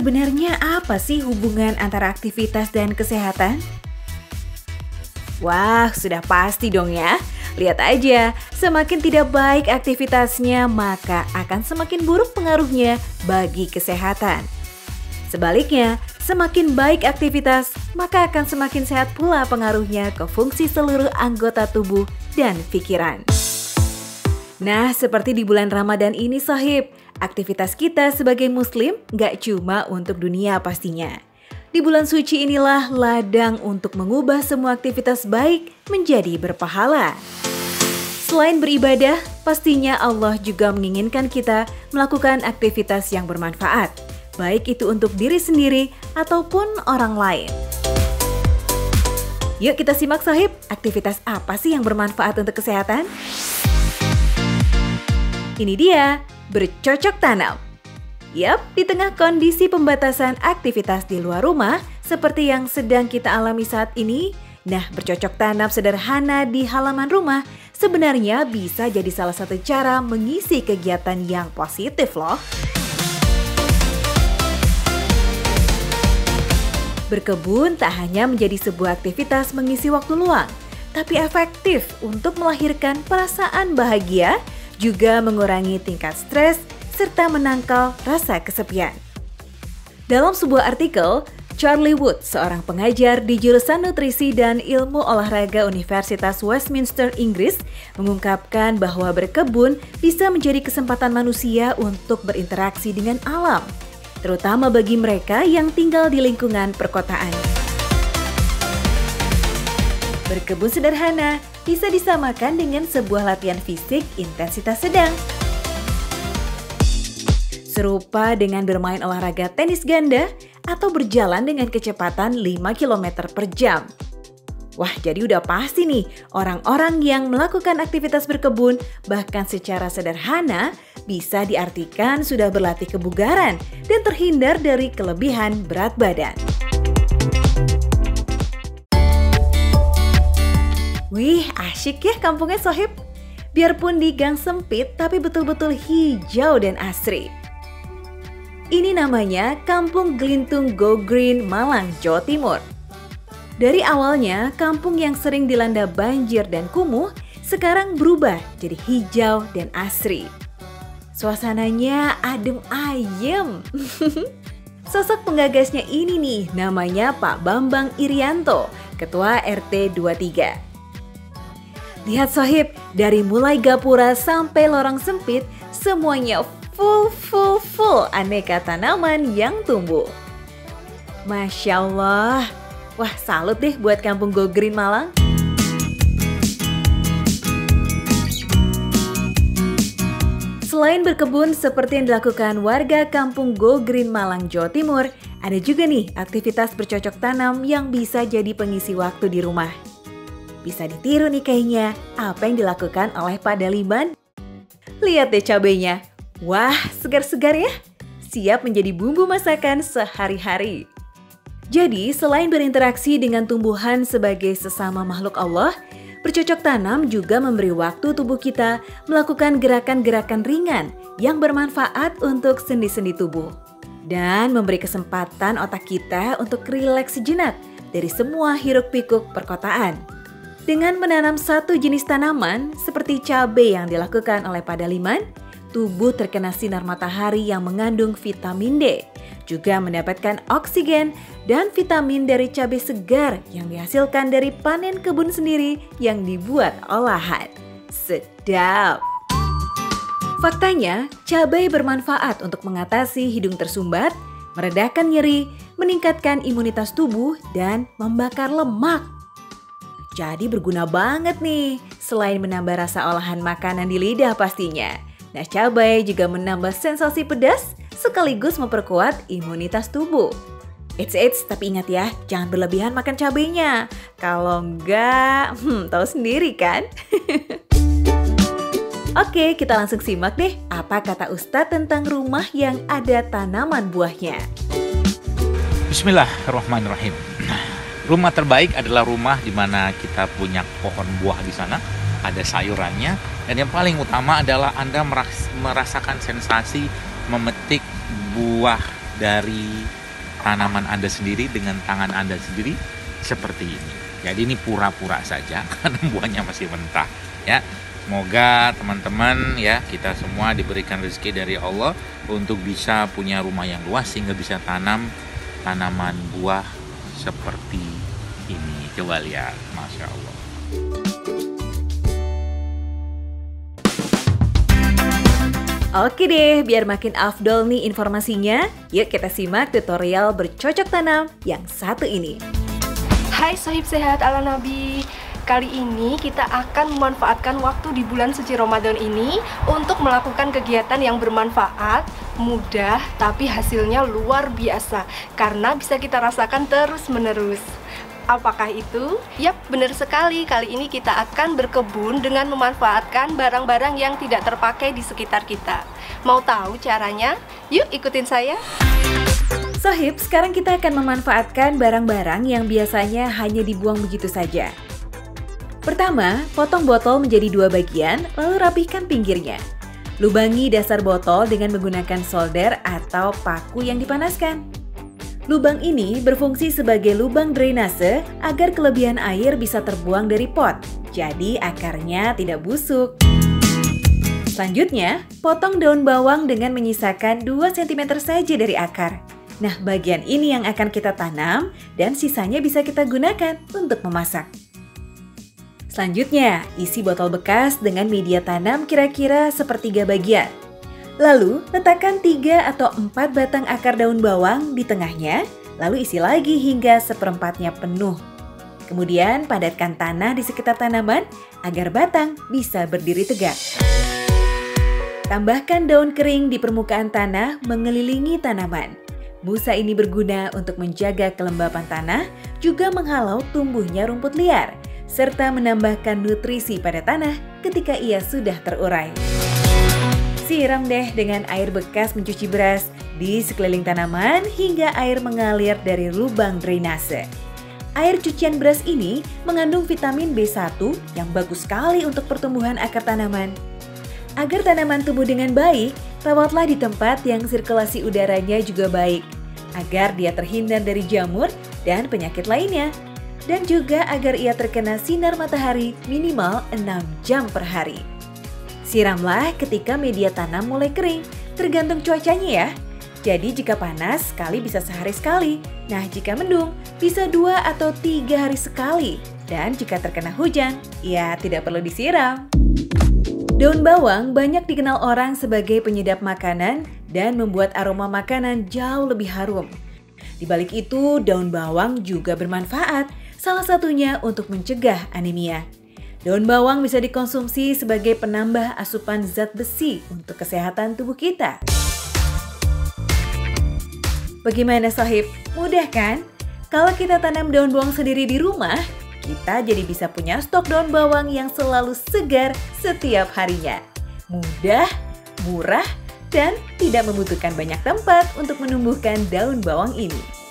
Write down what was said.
Sebenarnya apa sih hubungan antara aktivitas dan kesehatan? Wah, sudah pasti dong ya. Lihat aja, semakin tidak baik aktivitasnya, maka akan semakin buruk pengaruhnya bagi kesehatan. Sebaliknya, semakin baik aktivitas, maka akan semakin sehat pula pengaruhnya ke fungsi seluruh anggota tubuh dan pikiran. Nah, seperti di bulan Ramadan ini, Sohib, aktivitas kita sebagai Muslim gak cuma untuk dunia pastinya. Di bulan suci inilah ladang untuk mengubah semua aktivitas baik menjadi berpahala. Selain beribadah, pastinya Allah juga menginginkan kita melakukan aktivitas yang bermanfaat, baik itu untuk diri sendiri ataupun orang lain. Yuk kita simak, Sohib, aktivitas apa sih yang bermanfaat untuk kesehatan? Ini dia, bercocok tanam. Yap, di tengah kondisi pembatasan aktivitas di luar rumah seperti yang sedang kita alami saat ini, nah bercocok tanam sederhana di halaman rumah sebenarnya bisa jadi salah satu cara mengisi kegiatan yang positif loh. Berkebun tak hanya menjadi sebuah aktivitas mengisi waktu luang, tapi efektif untuk melahirkan perasaan bahagia, juga mengurangi tingkat stres, serta menangkal rasa kesepian. Dalam sebuah artikel, Charlie Wood, seorang pengajar di jurusan nutrisi dan ilmu olahraga Universitas Westminster, Inggris, mengungkapkan bahwa berkebun bisa menjadi kesempatan manusia untuk berinteraksi dengan alam, terutama bagi mereka yang tinggal di lingkungan perkotaan. Berkebun sederhana bisa disamakan dengan sebuah latihan fisik intensitas sedang. Serupa dengan bermain olahraga tenis ganda atau berjalan dengan kecepatan 5 km per jam. Wah, jadi udah pasti nih, orang-orang yang melakukan aktivitas berkebun bahkan secara sederhana bisa diartikan sudah berlatih kebugaran dan terhindar dari kelebihan berat badan. Wih, asyik ya kampungnya, Sohib. Biarpun di gang sempit, tapi betul-betul hijau dan asri. Ini namanya Kampung Glintung Go Green, Malang, Jawa Timur. Dari awalnya, kampung yang sering dilanda banjir dan kumuh, sekarang berubah jadi hijau dan asri. Suasananya adem ayem. Sosok penggagasnya ini nih, namanya Pak Bambang Irianto, Ketua RT 23. Lihat, Sohib, dari mulai gapura sampai lorong sempit, semuanya full aneka tanaman yang tumbuh. Masya Allah, wah salut deh buat Kampung Go Green Malang. Selain berkebun seperti yang dilakukan warga Kampung Go Green Malang, Jawa Timur, ada juga nih aktivitas bercocok tanam yang bisa jadi pengisi waktu di rumah. Bisa ditiru nih kayaknya apa yang dilakukan oleh Pak Daliman. Lihat deh cabenya. Wah, segar-segar ya. Siap menjadi bumbu masakan sehari-hari. Jadi, selain berinteraksi dengan tumbuhan sebagai sesama makhluk Allah, bercocok tanam juga memberi waktu tubuh kita melakukan gerakan-gerakan ringan yang bermanfaat untuk sendi-sendi tubuh. Dan memberi kesempatan otak kita untuk rileks sejenak dari semua hiruk-pikuk perkotaan. Dengan menanam satu jenis tanaman seperti cabai yang dilakukan oleh Pak Daliman, tubuh terkena sinar matahari yang mengandung vitamin D, juga mendapatkan oksigen dan vitamin dari cabai segar yang dihasilkan dari panen kebun sendiri yang dibuat olahan. Sedap! Faktanya, cabai bermanfaat untuk mengatasi hidung tersumbat, meredakan nyeri, meningkatkan imunitas tubuh, dan membakar lemak. Jadi berguna banget nih, selain menambah rasa olahan makanan di lidah pastinya. Nah, cabai juga menambah sensasi pedas sekaligus memperkuat imunitas tubuh. Eits, tapi ingat ya, jangan berlebihan makan cabainya. Kalau enggak, tahu sendiri kan? Oke, kita langsung simak deh apa kata Ustadz tentang rumah yang ada tanaman buahnya. Bismillahirrahmanirrahim. Rumah terbaik adalah rumah di mana kita punya pohon buah di sana, ada sayurannya, dan yang paling utama adalah Anda merasakan sensasi memetik buah dari tanaman Anda sendiri dengan tangan Anda sendiri seperti ini. Jadi ini pura-pura saja karena buahnya masih mentah ya. Semoga teman-teman ya, kita semua diberikan rezeki dari Allah untuk bisa punya rumah yang luas sehingga bisa tanam tanaman buah seperti ini. Coba lihat, Masya Allah. Oke deh, biar makin afdol nih informasinya, yuk kita simak tutorial bercocok tanam yang satu ini. Hai Sohib Sehat ala Nabi. Kali ini kita akan memanfaatkan waktu di bulan suci Ramadan ini untuk melakukan kegiatan yang bermanfaat, mudah, tapi hasilnya luar biasa karena bisa kita rasakan terus-menerus. Apakah itu? Yap, benar sekali. Kali ini kita akan berkebun dengan memanfaatkan barang-barang yang tidak terpakai di sekitar kita. Mau tahu caranya? Yuk ikutin saya. Sohib, sekarang kita akan memanfaatkan barang-barang yang biasanya hanya dibuang begitu saja. Pertama, potong botol menjadi 2 bagian, lalu rapihkan pinggirnya. Lubangi dasar botol dengan menggunakan solder atau paku yang dipanaskan. Lubang ini berfungsi sebagai lubang drainase agar kelebihan air bisa terbuang dari pot, jadi akarnya tidak busuk. Selanjutnya, potong daun bawang dengan menyisakan 2 cm saja dari akar. Nah, bagian ini yang akan kita tanam dan sisanya bisa kita gunakan untuk memasak. Selanjutnya, isi botol bekas dengan media tanam kira-kira sepertiga bagian. Lalu, letakkan 3 atau 4 batang akar daun bawang di tengahnya, lalu isi lagi hingga seperempatnya penuh. Kemudian, padatkan tanah di sekitar tanaman agar batang bisa berdiri tegak. Tambahkan daun kering di permukaan tanah mengelilingi tanaman. Busa ini berguna untuk menjaga kelembapan tanah, juga menghalau tumbuhnya rumput liar, serta menambahkan nutrisi pada tanah ketika ia sudah terurai. Siram deh dengan air bekas mencuci beras di sekeliling tanaman hingga air mengalir dari lubang drainase. Air cucian beras ini mengandung vitamin B1 yang bagus sekali untuk pertumbuhan akar tanaman. Agar tanaman tumbuh dengan baik, rawatlah di tempat yang sirkulasi udaranya juga baik, agar dia terhindar dari jamur dan penyakit lainnya. Dan juga agar ia terkena sinar matahari minimal 6 jam per hari. Siramlah ketika media tanam mulai kering, tergantung cuacanya ya. Jadi jika panas, sekali bisa sehari sekali. Nah, jika mendung, bisa 2 atau 3 hari sekali. Dan jika terkena hujan, ya tidak perlu disiram. Daun bawang banyak dikenal orang sebagai penyedap makanan dan membuat aroma makanan jauh lebih harum. Di balik itu, daun bawang juga bermanfaat, salah satunya untuk mencegah anemia. Daun bawang bisa dikonsumsi sebagai penambah asupan zat besi untuk kesehatan tubuh kita. Bagaimana Sohib? Mudah kan? Kalau kita tanam daun bawang sendiri di rumah, kita jadi bisa punya stok daun bawang yang selalu segar setiap harinya. Mudah, murah, dan tidak membutuhkan banyak tempat untuk menumbuhkan daun bawang ini.